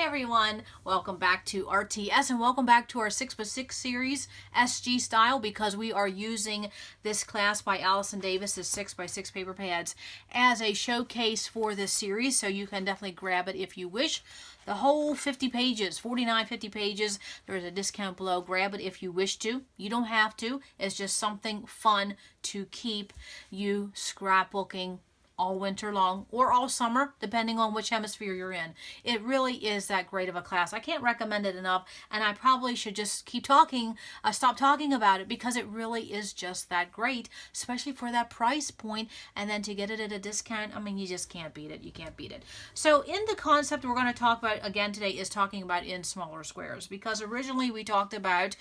everyone, welcome back to RTS and welcome back to our 6x6 series SG style, because we are using this class by Allison Davis, 6x6 paper pads, as a showcase for this series, so you can definitely grab it if you wish. The whole 50 pages, 50 pages, there's a discount below. Grab it if you wish to. You don't have to. It's just something fun to keep you scrapbooking all winter long or all summer, depending on which hemisphere you're in. It really is that great of a class. I can't recommend it enough, and I probably should just keep talking, stop talking about it, because it really is just that great, especially for that price point, and then to get it at a discount, I mean, you just can't beat it. You can't beat it. So in the concept we're going to talk about again today is talking about in smaller squares, because originally we talked about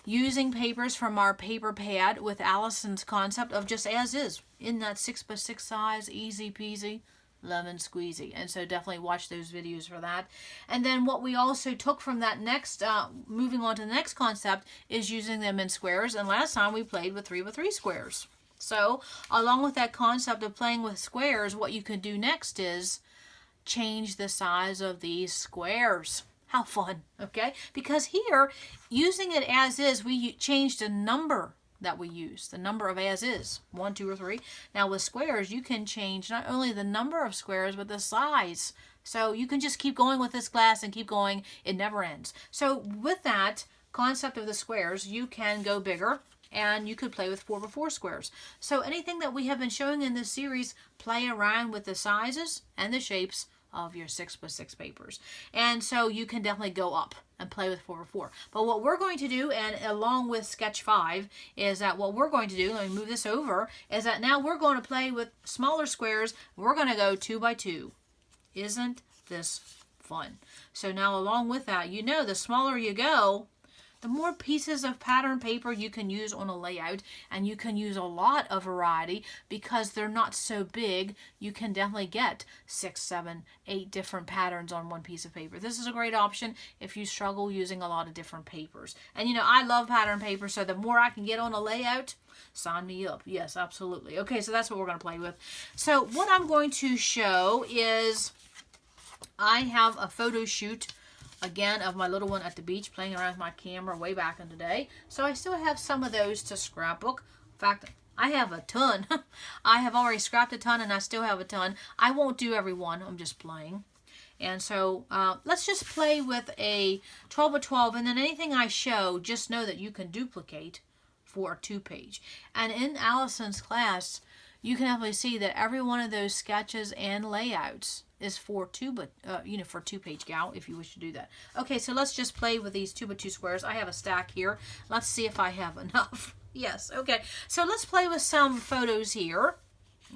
using papers from our paper pad with Allison's concept of just as is, in that 6x6 size, easy peasy, lemon squeezy. And so definitely watch those videos for that. And then what we also took from that next, moving on to the next concept, is using them in squares. And last time we played with 3x3 squares. So along with that concept of playing with squares, what you can do next is change the size of these squares. How fun, okay? Because here, using it as is, we changed the number that we use, the number of as is, 1, 2, or 3. Now with squares, you can change not only the number of squares, but the size. So you can just keep going with this class and keep going. It never ends. So with that concept of the squares, you can go bigger, and you could play with 4x4 squares. So anything that we have been showing in this series, play around with the sizes and the shapes of your 6x6 papers. And so you can definitely go up and play with 4x4. But what we're going to do, and along with Sketch 5, is that what we're going to do, let me move this over, is that now we're going to play with smaller squares. We're going to go 2x2. Isn't this fun? So now along with that, you know, the smaller you go, the more pieces of pattern paper you can use on a layout, and you can use a lot of variety because they're not so big. You can definitely get 6, 7, 8 different patterns on one piece of paper. This is a great option if you struggle using a lot of different papers. And you know, I love pattern paper, so the more I can get on a layout, sign me up. Yes, absolutely. Okay, so that's what we're going to play with. So what I'm going to show is I have a photo shoot again of my little one at the beach playing around with my camera way back in the day. So I still have some of those to scrapbook. In fact, I have a ton. I have already scrapped a ton, and I still have a ton. I won't do every one. I'm just playing. And so let's just play with a 12x12, and then anything I show, just know that you can duplicate for a 2-page. And in Allison's class, you can definitely see that every one of those sketches and layouts is for for 2-page gal, if you wish to do that. Okay, so let's just play with these 2x2 squares. I have a stack here. Let's see if I have enough. Yes, okay. So let's play with some photos here.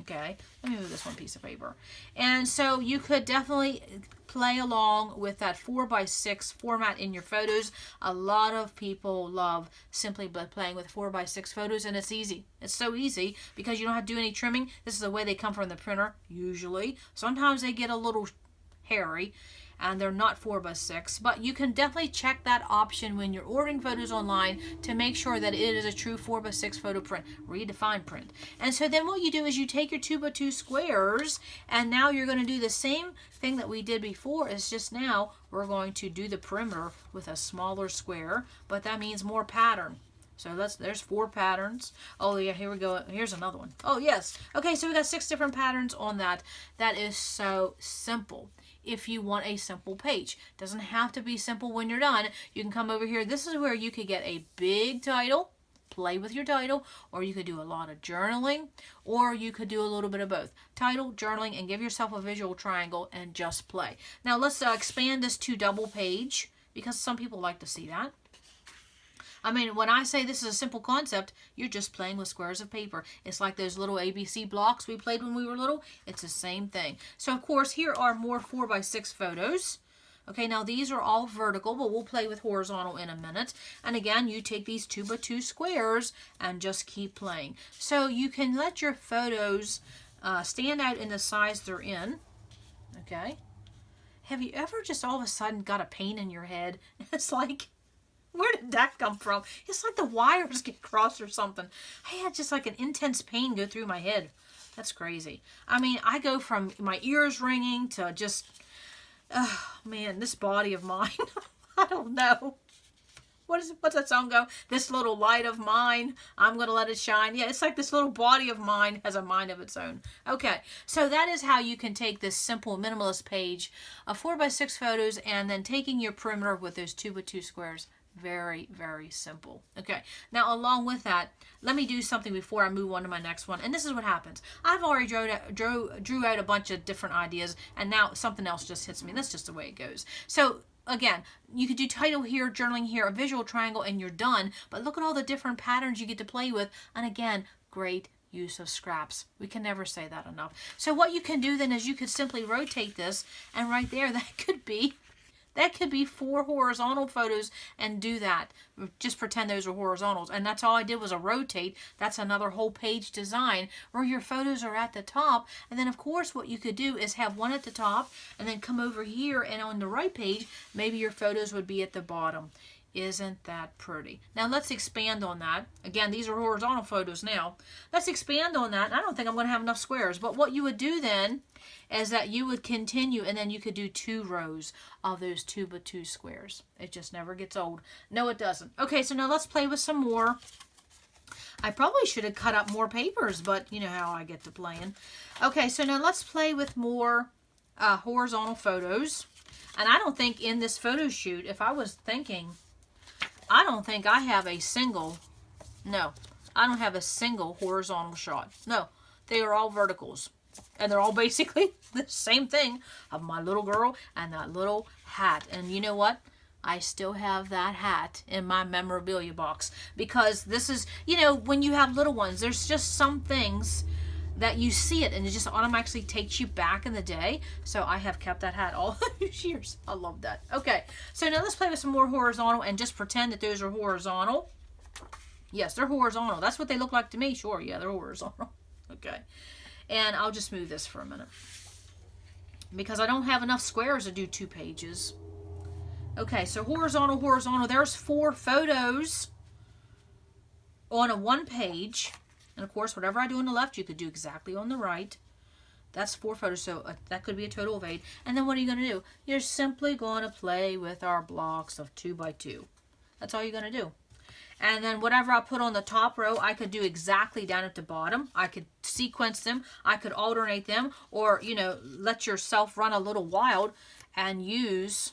Okay, let me move this one piece of paper. And so you could definitely play along with that 4x6 format in your photos. A lot of people love simply playing with 4x6 photos, and it's easy. It's so easy because you don't have to do any trimming. This is the way they come from the printer, usually. Sometimes they get a little hairy, and they're not 4x6, but you can definitely check that option when you're ordering photos online to make sure that it is a true 4x6 photo print, redefined print. And so then what you do is you take your 2x2 squares, and now you're going to do the same thing that we did before. It's just now we're going to do the perimeter with a smaller square, but that means more pattern. So there's 4 patterns. Oh yeah, here we go. Here's another one. Oh yes. Okay, so we got 6 different patterns on that. That is so simple. If you want a simple page, doesn't have to be simple when you're done. You can come over here. This is where you could get a big title, play with your title, or you could do a lot of journaling, or you could do a little bit of both. Title, journaling, and give yourself a visual triangle and just play. Now let's expand this to double page, because some people like to see that. I mean, when I say this is a simple concept, you're just playing with squares of paper. It's like those little ABC blocks we played when we were little. It's the same thing. So, of course, here are more 4x6 photos. Okay, now these are all vertical, but we'll play with horizontal in a minute. And again, you take these 2x2 squares and just keep playing. So you can let your photos stand out in the size they're in. Okay. Have you ever just all of a sudden got a pain in your head? It's like, where did that come from? It's like the wires get crossed or something. I had just like an intense pain go through my head. That's crazy. I mean, I go from my ears ringing to just Oh, man, this body of mine. I don't know. What's that song go? This little light of mine, I'm going to let it shine. Yeah, it's like this little body of mine has a mind of its own. Okay, so that is how you can take this simple minimalist page of 4x6 photos and then taking your perimeter with those 2x2 squares. Very, very simple. Okay, now along with that, let me do something before I move on to my next one. And this is what happens. I've already drew out a bunch of different ideas, and now something else just hits me. That's just the way it goes. So again, you could do title here, journaling here, a visual triangle, and you're done. But look at all the different patterns you get to play with. And again, great use of scraps. We can never say that enough. So what you can do then is you could simply rotate this, and right there, that could be 4 horizontal photos, and do that. Just pretend those are horizontals. And that's all I did was a rotate. That's another whole page design where your photos are at the top. And then, of course, what you could do is have one at the top and then come over here, and on the right page, maybe your photos would be at the bottom. Isn't that pretty? Now let's expand on that. Again, these are horizontal photos now. Let's expand on that. I don't think I'm going to have enough squares, but what you would do then is that you would continue, and then you could do 2 rows of those 2x2 squares. It just never gets old. No, it doesn't. Okay, so now let's play with some more. I probably should have cut up more papers, but you know how I get to playing. Okay, so now let's play with more horizontal photos. And I don't think in this photo shoot, if I was thinking, I don't think I have a single, no, I don't have a single horizontal shot. No, they are all verticals. And they're all basically the same thing of my little girl and that little hat. And you know what? I still have that hat in my memorabilia box. Because this is, you know, when you have little ones, there's just some things that you see it and it just automatically takes you back in the day. So I have kept that hat all these years. I love that. Okay, so now let's play with some more horizontal and just pretend that those are horizontal. Yes, they're horizontal. That's what they look like to me. Sure, yeah, they're horizontal. Okay, and I'll just move this for a minute because I don't have enough squares to do 2 pages. Okay, so horizontal, horizontal. There's 4 photos on a 1 page. And of course, whatever I do on the left, you could do exactly on the right. That's 4 photos, so that could be a total of 8. And then what are you going to do? You're simply going to play with our blocks of 2x2. That's all you're going to do. And then whatever I put on the top row, I could do exactly down at the bottom. I could sequence them. I could alternate them. Or, you know, let yourself run a little wild and use...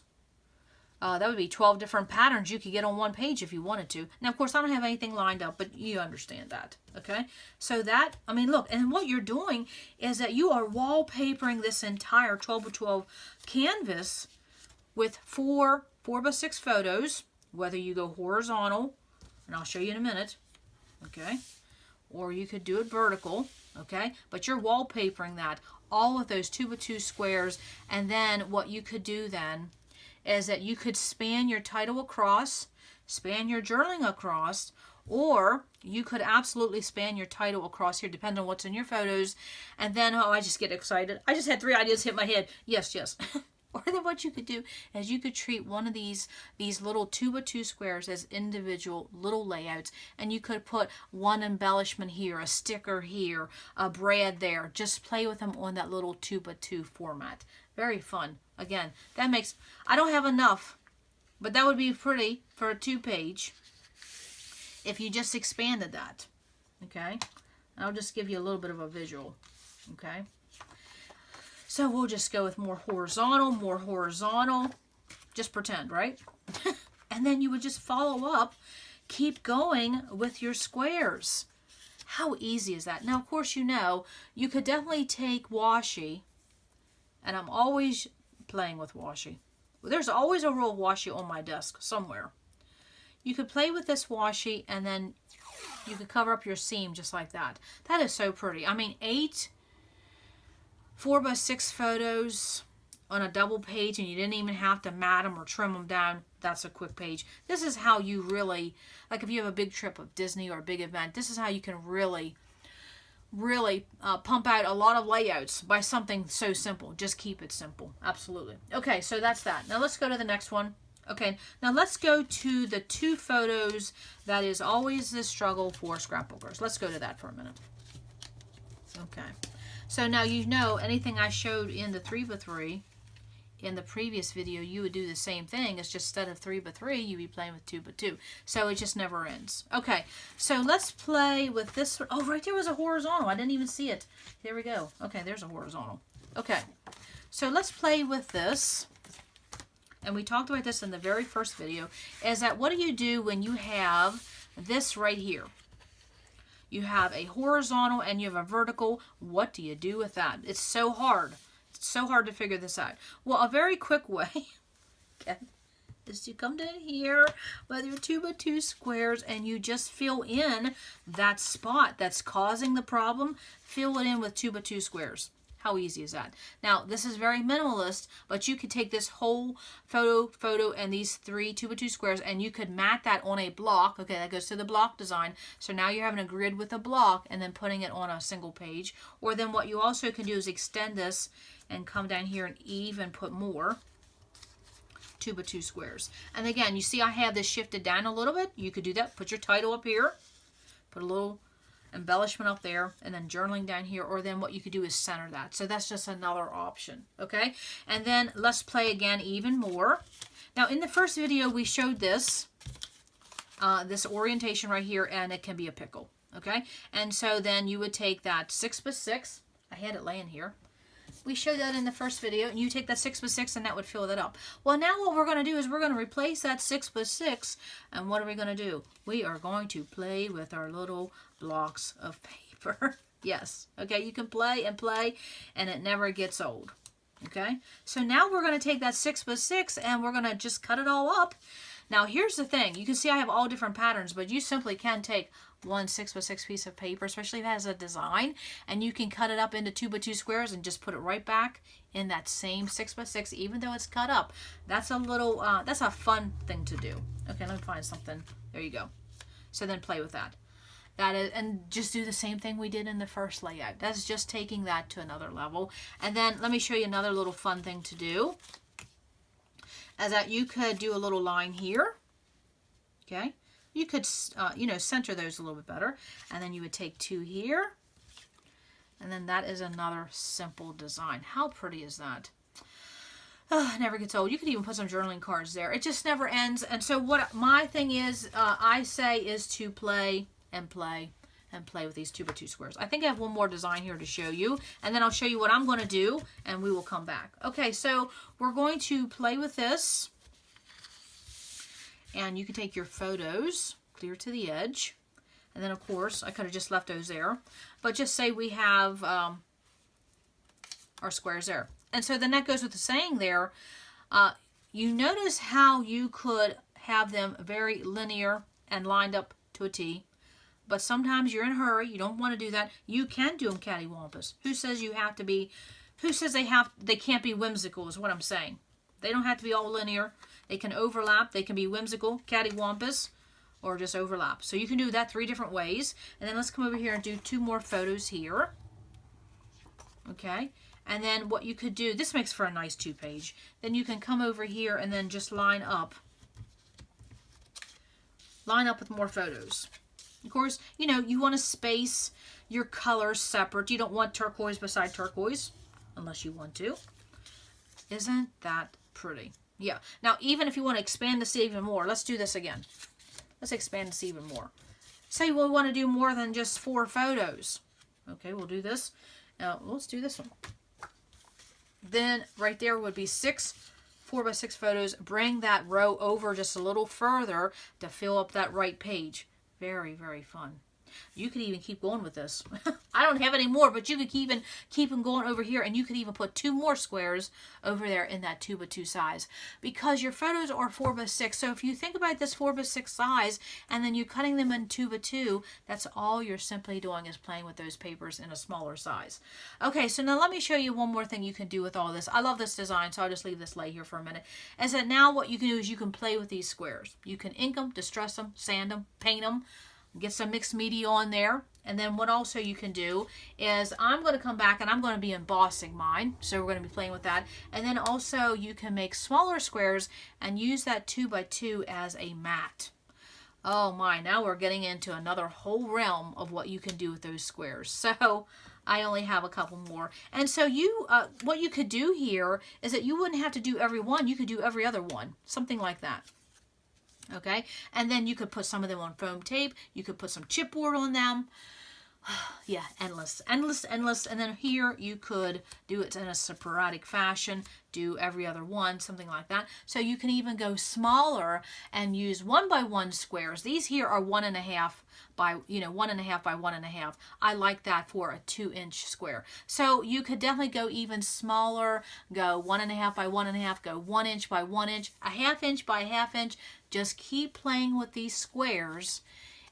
that would be 12 different patterns you could get on 1 page if you wanted to. Now, of course, I don't have anything lined up, but you understand that, okay? So that, I mean, look, and what you're doing is that you are wallpapering this entire 12x12 canvas with 4x6 photos, whether you go horizontal, and I'll show you in a minute, okay? Or you could do it vertical, okay? But you're wallpapering that, all of those 2x2 squares, and then what you could do then is that you could span your title across, span your journaling across, or you could absolutely span your title across here, depending on what's in your photos. And then, oh, I just get excited. I just had 3 ideas hit my head. Yes, yes. Or then what you could do is you could treat one of these little 2x2 squares as individual little layouts, and you could put one embellishment here, a sticker here, a brad there. Just play with them on that little 2x2 format. Very fun. Again, that makes, I don't have enough, but that would be pretty for a 2-page if you just expanded that. Okay, I'll just give you a little bit of a visual. Okay. So we'll just go with more horizontal, just pretend, right? And then you would just follow up, keep going with your squares. How easy is that? Now, of course, you know, you could definitely take washi, and I'm always playing with washi. There's always a roll of washi on my desk somewhere. You could play with this washi, and then you could cover up your seam just like that. That is so pretty. I mean, 8 4x6 photos on a double page, and you didn't even have to mat them or trim them down. That's a quick page. This is how you really, like if you have a big trip of Disney or a big event, this is how you can really pump out a lot of layouts by something so simple. Just keep it simple. Absolutely. Okay, so that's that. Now let's go to the next one. Okay, now let's go to the 2 photos that is always the struggle for scrapbookers. Let's go to that for a minute. Okay. So now you know anything I showed in the 3x3 in the previous video, you would do the same thing. It's just instead of 3x3, you'd be playing with 2x2. So it just never ends. Okay, so let's play with this. Oh, right there was a horizontal. I didn't even see it. There we go. Okay, there's a horizontal. Okay, so let's play with this. And we talked about this in the very first video, is that what do you do when you have this right here? You have a horizontal and you have a vertical. What do you do with that? It's so hard. It's so hard to figure this out. Well, a very quick way okay, is to come down here with your 2x2 squares and you just fill in that spot that's causing the problem. Fill it in with 2x2 squares. How easy is that? Now, this is very minimalist, but you could take this whole photo, and these 3 2x2 squares, and you could mat that on a block. Okay, that goes to the block design. So now you're having a grid with a block and then putting it on a single page. Or then what you also can do is extend this and come down here and even put more 2x2 squares. And again, you see I have this shifted down a little bit. You could do that. Put your title up here. Put a little embellishment up there, and then journaling down here, or then what you could do is center that. So that's just another option, okay? And then let's play again even more. Now in the first video we showed this, this orientation right here, and it can be a pickle, okay? And so then you would take that 6x6, I had it laying here. We showed that in the first video, and you take that 6x6 and that would fill that up. Well, now what we're going to do is we're going to replace that 6x6, and what are we going to do? We are going to play with our little blocks of paper. Yes, okay, you can play and play, and it never gets old. Okay, so now we're going to take that 6x6 and we're going to just cut it all up. Now here's the thing, you can see I have all different patterns, but you simply can take one 6x6 piece of paper, especially if it has a design, and you can cut it up into 2x2 squares and just put it right back in that same 6x6, even though it's cut up. That's a little, that's a fun thing to do. Okay, let me find something. There you go. So then play with that. That is, and just do the same thing we did in the first layout. That's just taking that to another level. And then let me show you another little fun thing to do. As that you could do a little line here. Okay. You could, you know, center those a little bit better. And then you would take 2 here. And then that is another simple design. How pretty is that? It never gets old. You could even put some journaling cards there. It just never ends. And so what my thing is, I say is to play and play and play with these 2x2 squares. I think I have one more design here to show you. And then I'll show you what I'm going to do. And we will come back. Okay, so we're going to play with this. And you can take your photos clear to the edge. And then, of course, I could have just left those there. But just say we have our squares there. And so then that goes with the saying there. You notice how you could have them very linear and lined up to a T. But sometimes you're in a hurry. You don't want to do that. You can do them cattywampus. Who says you have to be... Who says they can't be whimsical is what I'm saying. They don't have to be all linear. They can overlap. They can be whimsical, cattywampus, or just overlap. So you can do that 3 different ways. And then let's come over here and do 2 more photos here. Okay. And then what you could do, this makes for a nice 2-page. Then you can come over here and then just line up. Line up with more photos. Of course, you know, you want to space your colors separate. You don't want turquoise beside turquoise, unless you want to. Isn't that pretty? Yeah. Now, even if you want to expand this even more, let's do this again. Let's expand this even more. Say we want to do more than just 4 photos. Okay, we'll do this. Now, let's do this one. Then, right there would be 6 4x6 photos. Bring that row over just a little further to fill up that right page. Very, very fun. You could even keep going with this. I don't have any more, but you could even keep them going over here, and you could even put 2 more squares over there in that 2x2 size, because your photos are 4x6. So if you think about this 4x6 size, and then you're cutting them in 2x2, that's all you're simply doing is playing with those papers in a smaller size. Okay, so now let me show you one more thing you can do with all this. I love this design, so I'll just leave this lay here for a minute. Is that now what you can do is you can play with these squares. You can ink them, distress them, sand them, paint them, get some mixed media on there. And then what also you can do is I'm going to come back and I'm going to be embossing mine. So we're going to be playing with that. And then also you can make smaller squares and use that 2x2 as a mat. Oh my, now we're getting into another whole realm of what you can do with those squares. So I only have a couple more. And so you, what you could do here is that you wouldn't have to do every one. You could do every other one, something like that. Okay, and then you could put some of them on foam tape. You could put some chipboard on them. Yeah, endless, endless, endless. And then here you could do it in a sporadic fashion, do every other one, something like that. So you can even go smaller and use 1x1 squares. These here are 1.5 by, 1.5 by 1.5. I like that for a 2-inch square. So you could definitely go even smaller, go 1.5 by 1.5, go 1 inch by 1 inch, a 1/2 inch by 1/2 inch. Just keep playing with these squares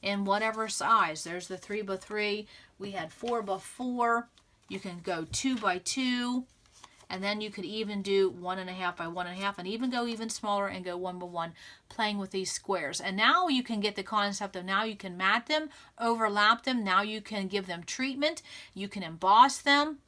in whatever size. There's the 3x3. We had 4x4. You can go 2x2. And then you could even do 1.5 by 1.5 and even go even smaller and go 1x1 playing with these squares. And now you can get the concept of now you can mat them, overlap them. Now you can give them treatment. You can emboss them.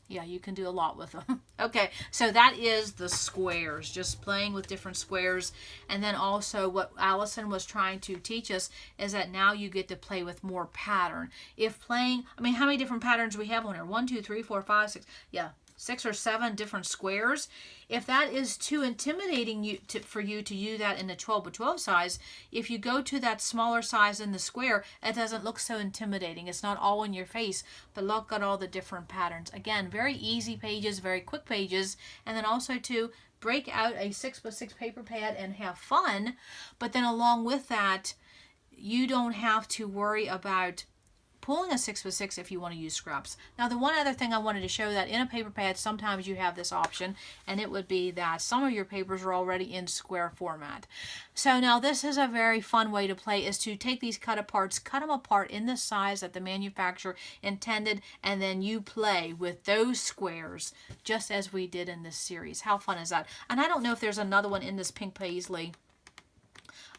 Yeah, you can do a lot with them. Okay, so that is the squares, just playing with different squares. And then also what Allison was trying to teach us is that now you get to play with more pattern. If playing, I mean, how many different patterns do we have on here? 1, 2, 3, 4, 5, 6. Yeah, 6 or 7 different squares. If that is too intimidating for you to use that in the 12x12 size, if you go to that smaller size in the square, it doesn't look so intimidating. It's not all in your face, but look at all the different patterns. Again, very easy pages, very quick pages, and then also to break out a 6x6 paper pad and have fun. But then along with that, you don't have to worry about pulling a 6x6 if you want to use scraps. Now the one other thing I wanted to show, that in a paper pad sometimes you have this option, and it would be that some of your papers are already in square format. So now this is a very fun way to play, is to take these cut aparts, cut them apart in the size that the manufacturer intended, and then you play with those squares just as we did in this series. How fun is that? And I don't know if there's another one in this pink paisley.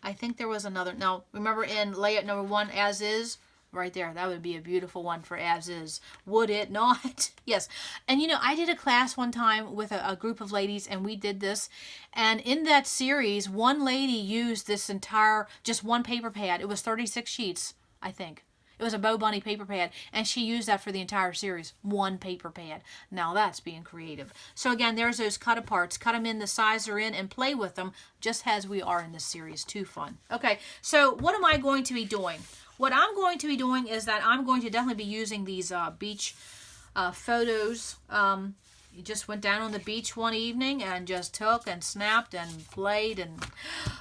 I think there was another. Now remember in layout number 1, as is, right there, that would be a beautiful one for as is, would it not? Yes. And I did a class one time with a group of ladies, and we did this, and in that series one lady used this entire, just one paper pad. It was 36 sheets, I think. It was a Bow Bunny paper pad, and she used that for the entire series. One paper pad. Now that's being creative. So again, there's those cut aparts. Cut them in the size they're in and play with them just as we are in this series. Too fun. Okay, so what am I going to be doing? What I'm going to be doing is that I'm going to definitely be using these beach photos. You just went down on the beach one evening and just took and snapped and played and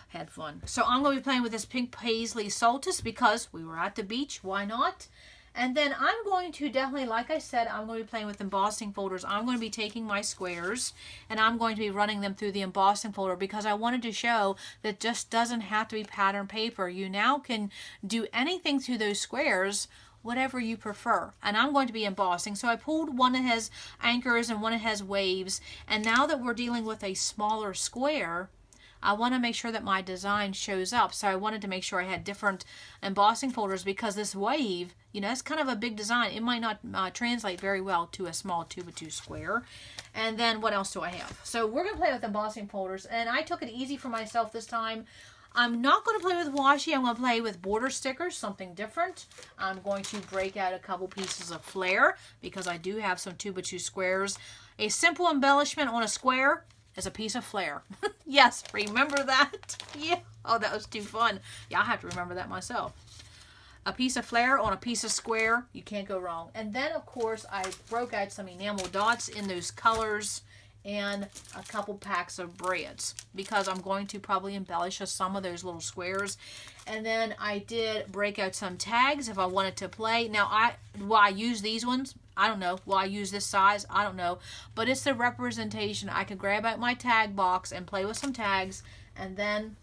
had fun. So I'm going to be playing with this pink paisley solstice because we were at the beach. Why not? And then I'm going to definitely, like I said, I'm going to be playing with embossing folders. I'm going to be taking my squares and I'm going to be running them through the embossing folder because I wanted to show that just doesn't have to be pattern paper. You now can do anything through those squares, whatever you prefer. And I'm going to be embossing. So I pulled one that has anchors and one that has waves. And now that we're dealing with a smaller square, I want to make sure that my design shows up. So I wanted to make sure I had different embossing folders because this wave, that's kind of a big design. It might not translate very well to a small 2x2 square. And then what else do I have? So we're going to play with embossing folders. And I took it easy for myself this time. I'm not going to play with washi. I'm going to play with border stickers, something different. I'm going to break out a couple pieces of flair because I do have some 2x2 squares. A simple embellishment on a square is a piece of flair. Yes, remember that? Yeah. Oh, that was too fun. Yeah, I have to remember that myself. A piece of flair on a piece of square, you can't go wrong. And then, of course, I broke out some enamel dots in those colors and a couple packs of breads because I'm going to probably embellish some of those little squares. And then I did break out some tags if I wanted to play. Now, will I use these ones? I don't know. Will I use this size? I don't know. But it's the representation. I could grab out my tag box and play with some tags. And then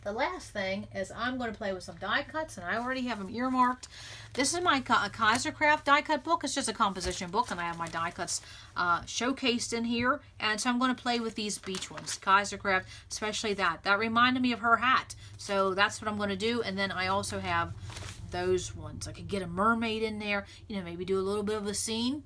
the last thing is I'm going to play with some die cuts, and I already have them earmarked. This is my Kaisercraft die cut book. It's just a composition book, and I have my die cuts showcased in here. And so I'm going to play with these beach ones, Kaisercraft, especially that. That reminded me of her hat. So that's what I'm going to do. And then I also have those ones. I could get a mermaid in there, maybe do a little bit of a scene.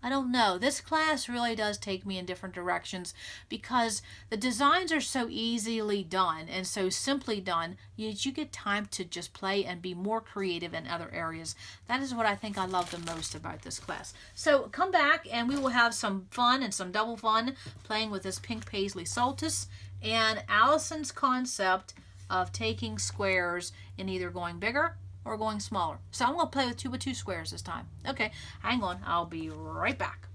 I don't know. This class really does take me in different directions because the designs are so easily done and so simply done, you get time to just play and be more creative in other areas. That is what I think I love the most about this class. So come back and we will have some fun and some double fun playing with this pink paisley Solstice and Allison's concept of taking squares and either going bigger or going smaller. So I'm going to play with 2x2 squares this time. Okay, hang on. I'll be right back.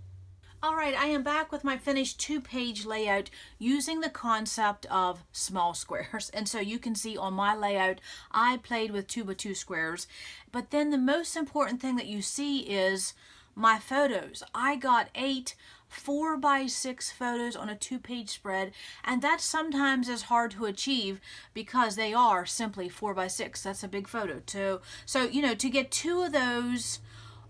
All right, I am back with my finished 2-page layout using the concept of small squares. And so you can see on my layout, I played with 2x2 squares. But then the most important thing that you see is my photos. I got 8 4x6 photos on a 2-page spread, and that sometimes is hard to achieve because they are simply 4x6. That's a big photo too. So you know, to get 2 of those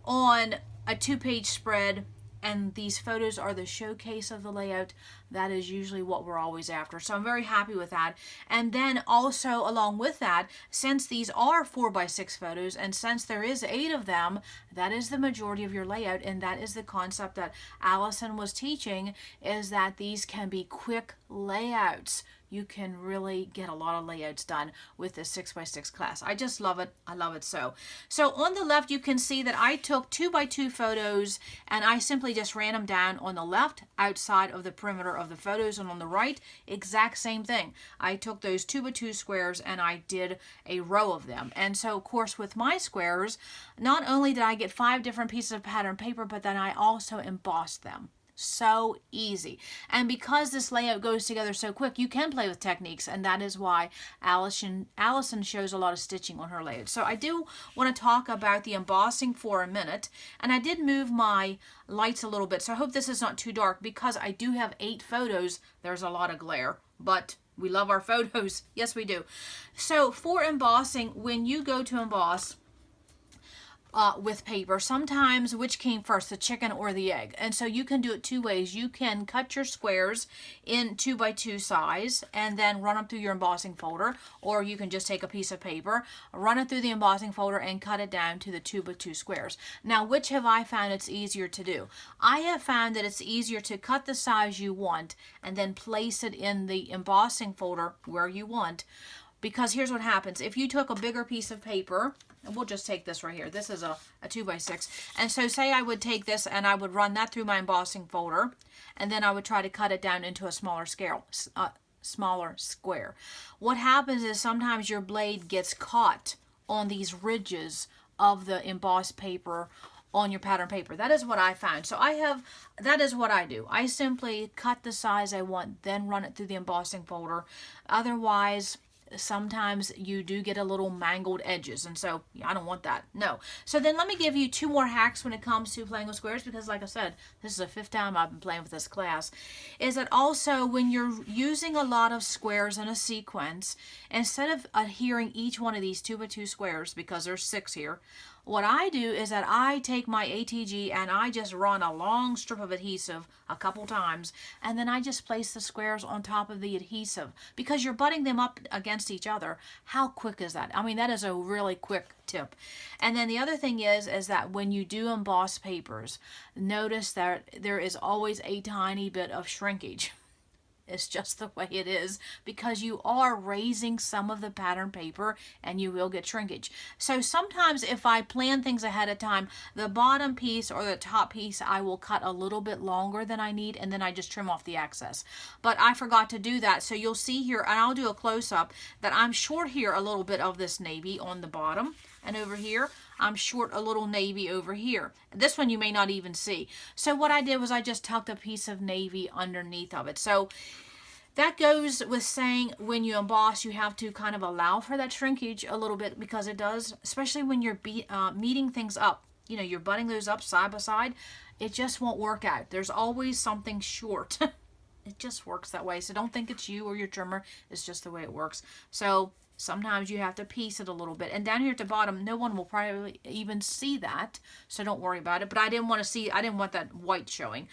on a 2-page spread, and these photos are the showcase of the layout, that is usually what we're always after. So I'm very happy with that. And then also along with that, since these are 4x6 photos and since there is 8 of them, that is the majority of your layout, and that is the concept that Allison was teaching, is that these can be quick layouts. You can really get a lot of layouts done with this 6x6 class. I just love it. I love it so. So on the left, you can see that I took 2x2 photos and I simply just ran them down on the left outside of the perimeter of the photos, and on the right, exact same thing. I took those 2x2 squares and I did a row of them. And so of course with my squares, not only did I get 5 different pieces of pattern paper, but then I also embossed them. So easy. And because this layout goes together so quick, you can play with techniques, and that is why Allison shows a lot of stitching on her layout. So I do want to talk about the embossing for a minute, and I did move my lights a little bit, so I hope this is not too dark because I do have 8 photos. There's a lot of glare, but we love our photos. Yes, we do. So for embossing, when you go to emboss, with paper, sometimes which came first, the chicken or the egg? And so you can do it 2 ways. You can cut your squares in 2x2 size and then run them through your embossing folder, or you can just take a piece of paper, run it through the embossing folder, and cut it down to the 2x2 squares. Now, which have I found it's easier to do? I have found that it's easier to cut the size you want and then place it in the embossing folder where you want, because here's what happens. If you took a bigger piece of paper, and we'll just take this right here. This is a 2x6. And so say I would take this and I would run that through my embossing folder, and then I would try to cut it down into a smaller scale, smaller square. What happens is sometimes your blade gets caught on these ridges of the embossed paper on your pattern paper. That is what I found. So that is what I do. I simply cut the size I want, then run it through the embossing folder. Otherwise, sometimes you do get a little mangled edges, and so I don't want that. No. So then let me give you 2 more hacks when it comes to playing with squares, because like I said, this is the 5th time I've been playing with this class. Is that also when you're using a lot of squares in a sequence, instead of adhering each one of these 2x2 squares, because there's 6 here, what I do is that I take my ATG and I just run a long strip of adhesive a couple times, and then I just place the squares on top of the adhesive, because you're butting them up against each other. How quick is that? I mean, that is a really quick tip. And then the other thing is that when you do emboss papers, notice that there is always a tiny bit of shrinkage. It's just the way it is, because you are raising some of the pattern paper and you will get shrinkage. So sometimes if I plan things ahead of time, the bottom piece or the top piece I will cut a little bit longer than I need, and then I just trim off the excess. But I forgot to do that, so you'll see here, and I'll do a close-up, that I'm short here a little bit of this navy on the bottom, and over here I'm short a little navy over here. This one you may not even see. So what I did was I just tucked a piece of navy underneath of it. So that goes with saying when you emboss, you have to kind of allow for that shrinkage a little bit, because it does, especially when you're meeting things up. You know, you're butting those up side by side. It just won't work out. There's always something short. It just works that way. So don't think it's you or your trimmer. It's just the way it works. So Sometimes you have to piece it a little bit. And down here at the bottom, no one will probably even see that, so don't worry about it. But I didn't want that white showing.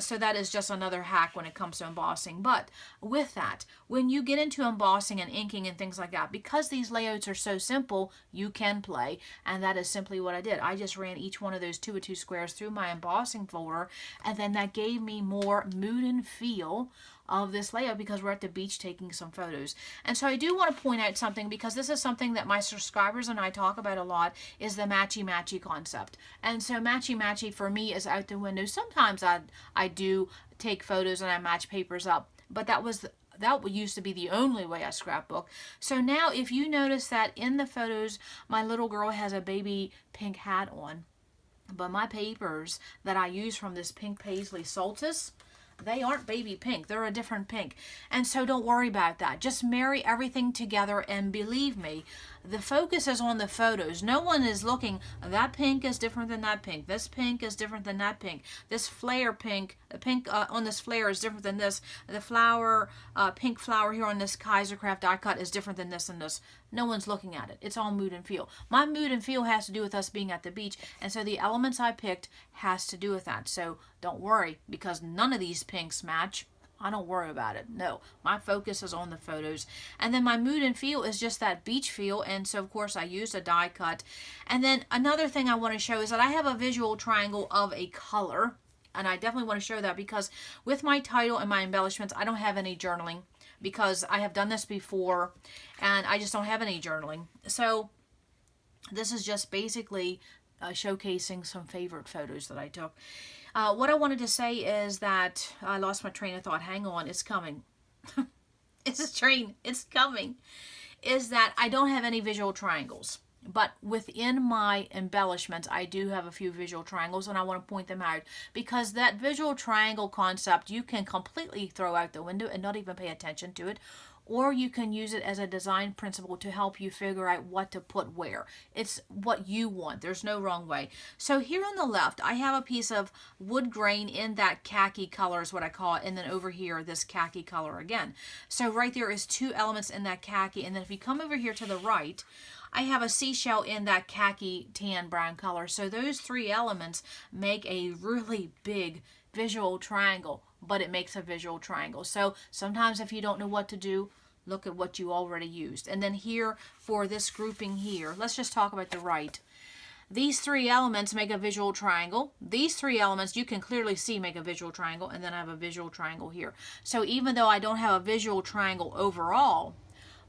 So that is just another hack when it comes to embossing. But with that, when you get into embossing and inking and things like that, because these layouts are so simple, you can play. And that is simply what I did. I just ran each one of those 2 of 2 squares through my embossing folder, and then that gave me more mood and feel of this layout because we're at the beach taking some photos. And so I do want to point out something, because this is something that my subscribers and I talk about a lot, is the matchy-matchy concept. And so matchy-matchy for me is out the window. Sometimes I do take photos and I match papers up, but that used to be the only way I scrapbook. So now if you notice that in the photos, my little girl has a baby pink hat on, but my papers that I use from this pink paisley Solstice, they aren't baby pink. They're a different pink. And so don't worry about that. Just marry everything together, and believe me, the focus is on the photos. No one is looking, that pink is different than that pink. This pink is different than that pink. This flare pink, the pink on this flare is different than this. The flower, pink flower here on this Kaisercraft die cut is different than this and this. No one's looking at it. It's all mood and feel. My mood and feel has to do with us being at the beach, and so the elements I picked has to do with that. So don't worry, because none of these pinks match. I don't worry about it. No, my focus is on the photos. And then my mood and feel is just that beach feel, and so of course I used a die cut. And then another thing I want to show is that I have a visual triangle of a color, and I definitely want to show that because with my title and my embellishments, I don't have any journaling, because I have done this before and I just don't have any journaling. So this is just basically showcasing some favorite photos that I took. What I wanted to say is that I lost my train of thought. Hang on, it's coming. It's a train. It's coming. Is that I don't have any visual triangles. But within my embellishments, I do have a few visual triangles, and I want to point them out because that visual triangle concept you can completely throw out the window and not even pay attention to it, or you can use it as a design principle to help you figure out what to put where. It's what you want. There's no wrong way. So here on the left, I have a piece of wood grain in that khaki color is what I call it, and then over here, this khaki color again. So right there is 2 elements in that khaki, and then if you come over here to the right, I have a seashell in that khaki tan brown color. So those 3 elements make a really big visual triangle, but it makes a visual triangle. So sometimes if you don't know what to do, look at what you already used. And then here for this grouping here, let's just talk about the right. These 3 elements make a visual triangle. These 3 elements you can clearly see make a visual triangle, and then I have a visual triangle here. So even though I don't have a visual triangle overall,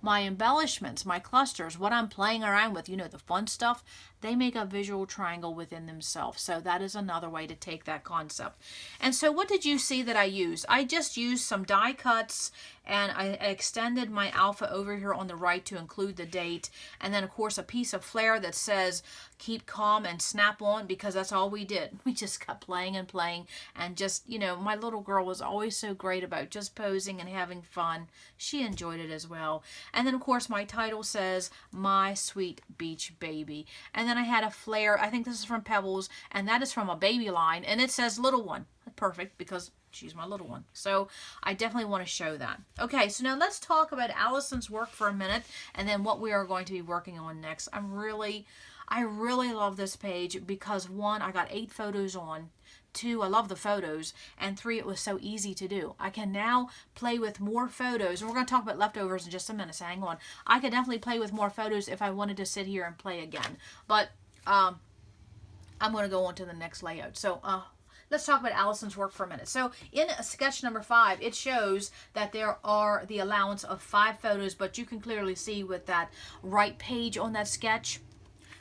my embellishments, my clusters, what I'm playing around with, you know, the fun stuff, they make a visual triangle within themselves. So that is another way to take that concept. And so what did you see that I used? I just used some die cuts, and I extended my alpha over here on the right to include the date. And then, of course, a piece of flair that says, keep calm and snap on, because that's all we did. We just kept playing and playing. And just, you know, my little girl was always so great about just posing and having fun. She enjoyed it as well. And then, of course, my title says, My Sweet Beach Baby. And then I had a flare. I think this is from Pebbles, and that is from a baby line. And it says little one. Perfect, because she's my little one. So I definitely want to show that. Okay, so now let's talk about Allison's work for a minute, and then what we are going to be working on next. I really love this page because 1, I got 8 photos on. 2, I love the photos, and 3, it was so easy to do. I can now play with more photos, and we're going to talk about leftovers in just a minute, so hang on. I could definitely play with more photos if I wanted to sit here and play again, but I'm going to go on to the next layout. So let's talk about Allison's work for a minute. So in sketch number 5, it shows that there are the allowance of 5 photos, but you can clearly see with that right page on that sketch,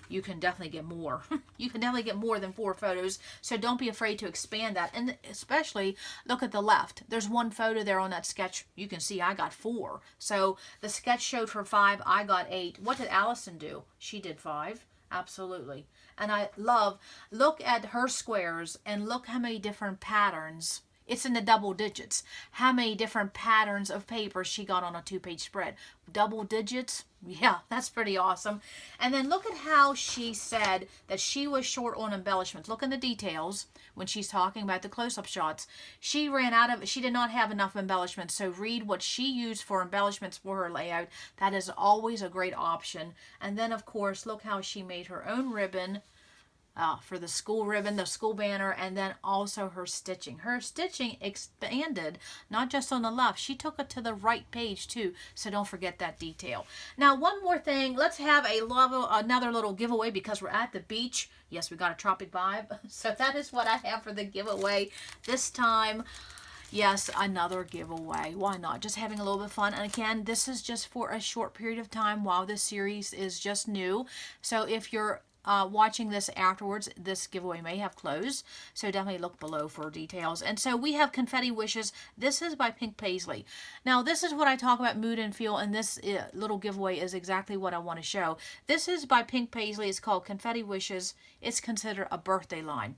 you can definitely get more. You can definitely get more than 4 photos, so don't be afraid to expand that. And especially, look at the left. There's 1 photo there on that sketch. You can see I got 4. So the sketch showed for 5, I got 8. What did Allison do? She did 5. Absolutely. And I love, look at her squares and look how many different patterns It's in the double digits. How many different patterns of paper she got on a 2-page spread? Double digits? Yeah, that's pretty awesome. And then look at how she said that she was short on embellishments. Look in the details when she's talking about the close-up shots. She did not have enough embellishments. So read what she used for embellishments for her layout. That is always a great option. And then, of course, look how she made her own ribbon. For the school ribbon, the school banner, and then also her stitching. Her stitching expanded, not just on the left. She took it to the right page too, so don't forget that detail. Now, one more thing. Let's have another little giveaway because we're at the beach. Yes, we got a tropic vibe. So that is what I have for the giveaway this time. Yes, another giveaway. Why not? Just having a little bit of fun. And again, this is just for a short period of time while this series is just new. So if you're watching this afterwards, this giveaway may have closed, so definitely look below for details. And so we have Confetti Wishes. This is by Pink Paisley. Now this is what I talk about mood and feel, and this little giveaway is exactly what I want to show. This is by Pink Paisley. It's called Confetti Wishes. It's considered a birthday line.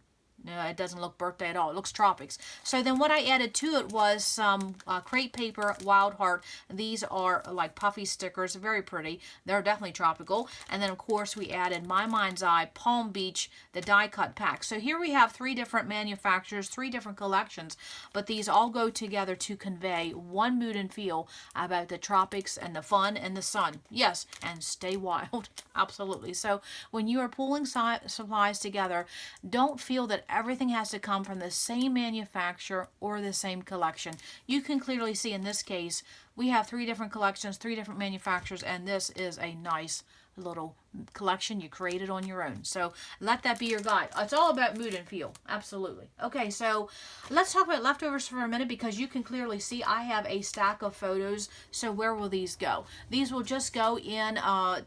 No, it doesn't look birthday at all. It looks tropics. So then what I added to it was some crepe paper, Wild Heart. These are like puffy stickers. Very pretty. They're definitely tropical. And then, of course, we added My Mind's Eye, Palm Beach, the die cut pack. So here we have 3 different manufacturers, 3 different collections. But these all go together to convey one mood and feel about the tropics and the fun and the sun. Yes, and stay wild. Absolutely. So when you are pulling supplies together, don't feel that everything has to come from the same manufacturer or the same collection. You can clearly see in this case, we have 3 different collections, 3 different manufacturers, and this is a nice little collection you created on your own. So let that be your guide. It's all about mood and feel. Absolutely. Okay, so let's talk about leftovers for a minute because you can clearly see I have a stack of photos. So where will these go? These will just go in,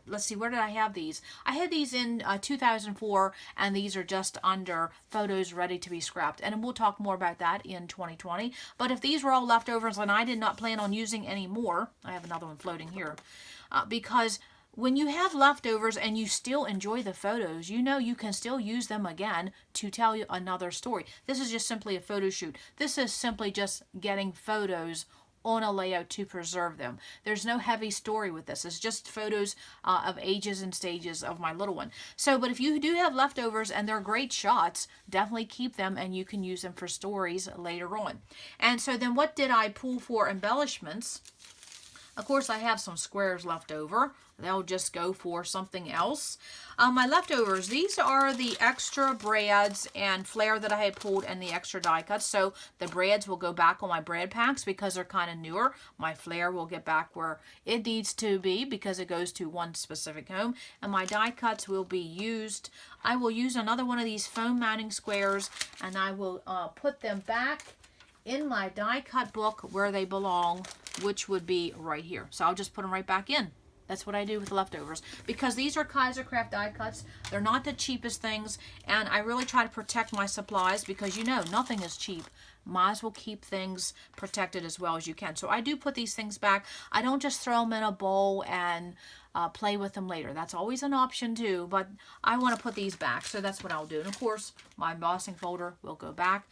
let's see, where did I have these? I had these in 2004, and these are just under photos ready to be scrapped. And we'll talk more about that in 2020. But if these were all leftovers and I did not plan on using any more, I have another one floating here, because when you have leftovers and you still enjoy the photos, you know you can still use them again to tell you another story. This is just simply a photo shoot. This is simply just getting photos on a layout to preserve them. There's no heavy story with this. It's just photos of ages and stages of my little one. So, but if you do have leftovers and they're great shots, definitely keep them and you can use them for stories later on. And so then what did I pull for embellishments? Of course, I have some squares left over. They'll just go for something else. My leftovers, these are the extra brads and flare that I had pulled and the extra die cuts. So the brads will go back on my brad packs because they're kind of newer. My flare will get back where it needs to be because it goes to one specific home. And my die cuts will be used. I will use another one of these foam mounting squares and I will put them back in my die cut book where they belong, which would be right here. So I'll just put them right back in. That's what I do with leftovers because these are Kaiser Craft die cuts. They're not the cheapest things, and I really try to protect my supplies because you know nothing is cheap. Might as well keep things protected as well as you can. So I do put these things back. I don't just throw them in a bowl and play with them later. That's always an option too, but I want to put these back, so that's what I'll do. And of course, my embossing folder will go back.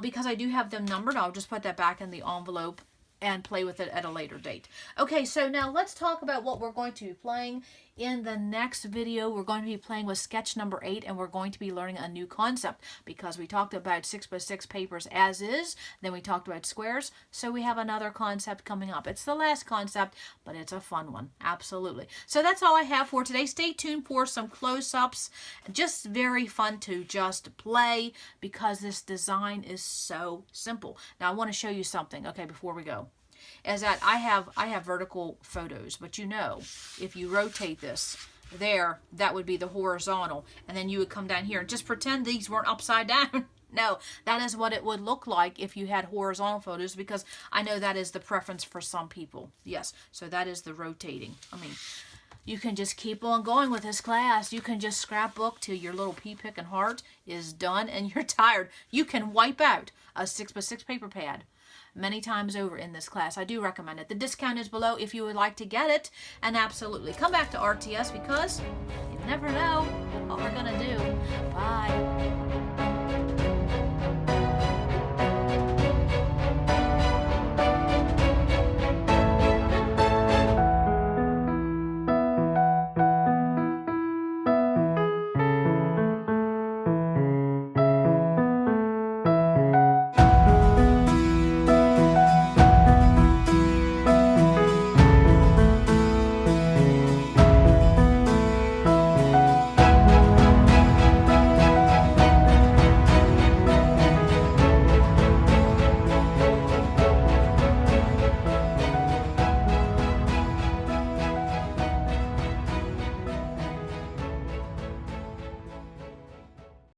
Because I do have them numbered, I'll just put that back in the envelope and play with it at a later date. Okay, so now let's talk about what we're going to be playing. In the next video, we're going to be playing with sketch number 8, and we're going to be learning a new concept because we talked about 6x6 papers as is, then we talked about squares, so we have another concept coming up. It's the last concept, but it's a fun one, absolutely. So that's all I have for today. Stay tuned for some close-ups. Just very fun to just play because this design is so simple. Now I want to show you something, okay, before we go. Is that I have vertical photos, but you know, if you rotate this there, that would be the horizontal, and then you would come down here and just pretend these weren't upside down. No, that is what it would look like if you had horizontal photos, because I know that is the preference for some people. Yes, so that is the rotating. I mean, you can just keep on going with this class. You can just scrapbook till your little pea picking heart is done and you're tired. You can wipe out a 6x6 paper pad many times over in this class. I do recommend it. The discount is below if you would like to get it. And absolutely, come back to RTS because you never know.